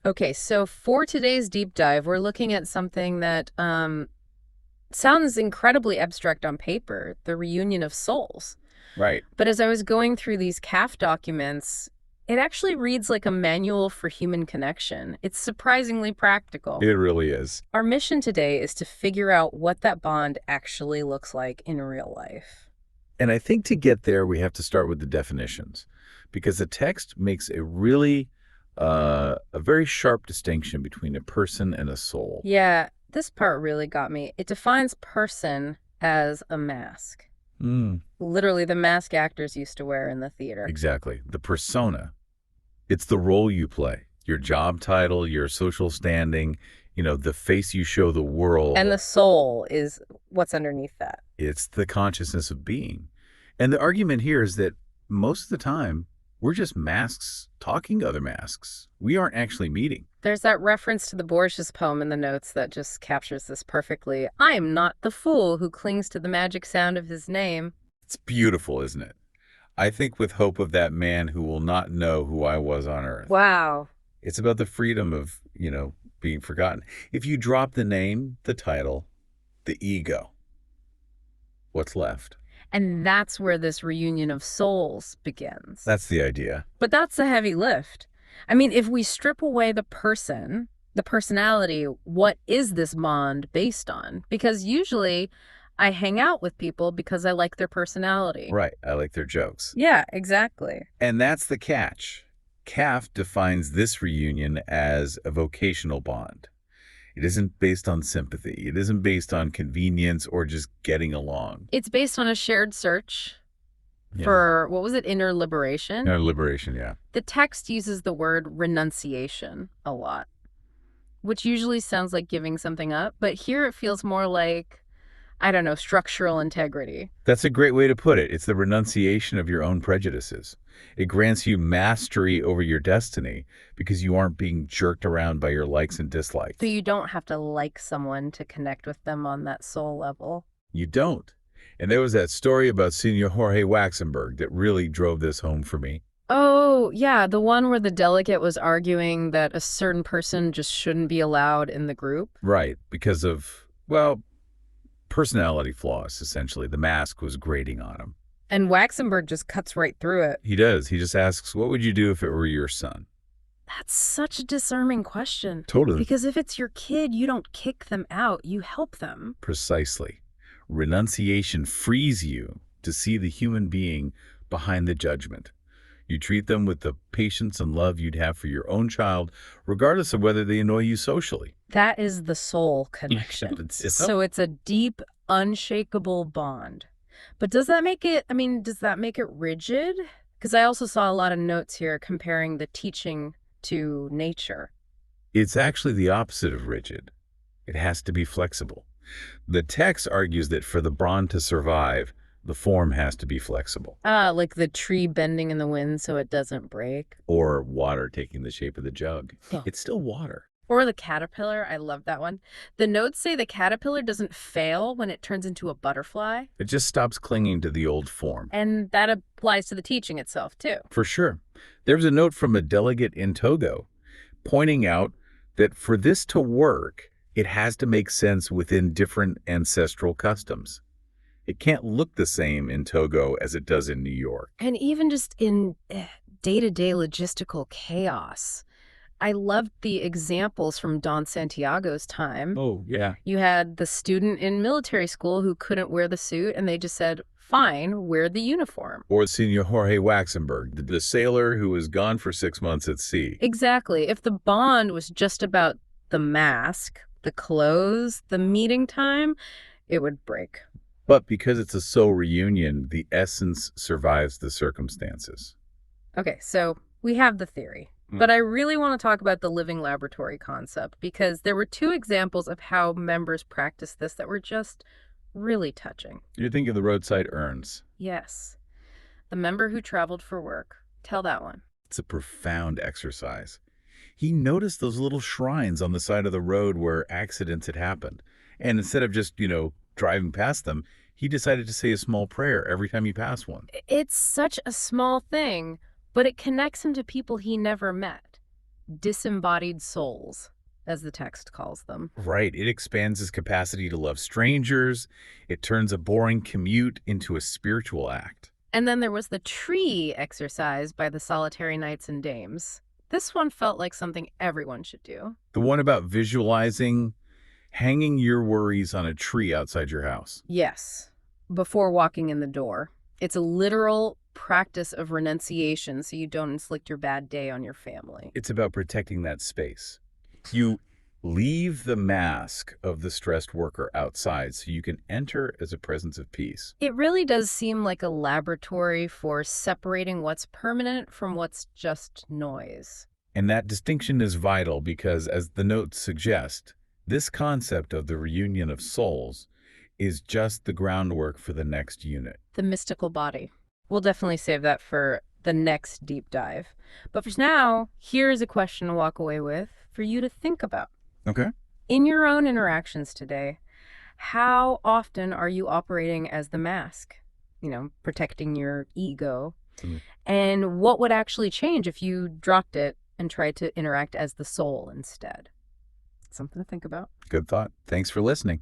Okay, so for today's deep dive, we're looking at something that sounds incredibly abstract on paper, the reunion of souls. Right. But as I was going through these CAF documents, it actually reads like a manual for human connection. It's surprisingly practical. It really is. Our mission today is to figure out what that bond actually looks like in real life. And I think to get there, we have to start with the definitions because the text makes a very sharp distinction between a person and a soul. Yeah, this part really got me. It defines person as a mask. Mm, Literally the mask actors used to wear in the theater. exactly. The persona. It's the role you play, your job title, your social standing, the face you show the world. And the soul is what's underneath that. It's the consciousness of being. And the argument here is that most of the time, we're just masks talking to other masks. We aren't actually meeting. There's that reference to the Borges poem in the notes that just captures this perfectly. I am not the fool who clings to the magic sound of his name. It's beautiful, isn't it? I think with hope of that man who will not know who I was on earth. Wow. It's about the freedom of, being forgotten. If you drop the name, the title, the ego, what's left? And that's where this reunion of souls begins. That's the idea. But that's a heavy lift. I mean, if we strip away the person, the personality, what is this bond based on? Because usually I hang out with people because I like their personality. Right. I like their jokes. Yeah, exactly. And that's the catch. Cafh defines this reunion as a vocational bond. It isn't based on sympathy. It isn't based on convenience or just getting along. It's based on a shared search Yeah. for, what was it, inner liberation? No, liberation, yeah. The text uses the word renunciation a lot, which usually sounds like giving something up, but here it feels more like, I don't know, structural integrity. That's a great way to put it. It's the renunciation of your own prejudices. It grants you mastery over your destiny because you aren't being jerked around by your likes and dislikes. So you don't have to like someone to connect with them on that soul level. You don't. And there was that story about Senior Jorge Waxenberg that really drove this home for me. Oh, yeah, the one where the delegate was arguing that a certain person just shouldn't be allowed in the group. Right, because of, personality flaws, essentially. The mask was grating on him. And Waxenberg just cuts right through it. He does. He just asks, what would you do if it were your son? That's such a disarming question. Totally. Because if it's your kid, you don't kick them out, you help them. Precisely. Renunciation frees you to see the human being behind the judgment. You treat them with the patience and love you'd have for your own child, regardless of whether they annoy you socially. That is the soul connection. So it's a deep, unshakable bond. But does that make it rigid? Because I also saw a lot of notes here comparing the teaching to nature. It's actually the opposite of rigid. It has to be flexible. The text argues that for the bond to survive, the form has to be flexible. Like the tree bending in the wind so it doesn't break. Or water taking the shape of the jug. Oh. It's still water. Or the caterpillar. I love that one. The notes say the caterpillar doesn't fail when it turns into a butterfly. It just stops clinging to the old form. And that applies to the teaching itself, too. For sure. There's a note from a delegate in Togo pointing out that for this to work, it has to make sense within different ancestral customs. It can't look the same in Togo as it does in New York. And even just in day-to-day logistical chaos. I loved the examples from Don Santiago's time. Oh, yeah. You had the student in military school who couldn't wear the suit, and they just said, fine, wear the uniform. Or Senior Jorge Waxenberg, the sailor who was gone for 6 months at sea. Exactly. If the bond was just about the mask, the clothes, the meeting time, it would break. But because it's a soul reunion, the essence survives the circumstances. Okay, so we have the theory. But I really want to talk about the living laboratory concept because there were two examples of how members practiced this that were just really touching. You're thinking of the roadside urns. Yes. The member who traveled for work. Tell that one. It's a profound exercise. He noticed those little shrines on the side of the road where accidents had happened. And instead of just, driving past them, he decided to say a small prayer every time he passed one. It's such a small thing, but it connects him to people he never met. disembodied souls, as the text calls them. Right. It expands his capacity to love strangers. It turns a boring commute into a spiritual act. And then there was the tree exercise by the solitary knights and dames. This one felt like something everyone should do. The one about visualizing hanging your worries on a tree outside your house. Yes, before walking in the door. It's a literal practice of renunciation so you don't inflict your bad day on your family. It's about protecting that space. You leave the mask of the stressed worker outside so you can enter as a presence of peace. It really does seem like a laboratory for separating what's permanent from what's just noise. And that distinction is vital because, as the notes suggest, this concept of the reunion of souls is just the groundwork for the next unit. The mystical body. We'll definitely save that for the next deep dive. But for now, here's a question to walk away with for you to think about. Okay. In your own interactions today, how often are you operating as the mask? Protecting your ego. And what would actually change if you dropped it and tried to interact as the soul instead? Something to think about. Good thought. Thanks for listening.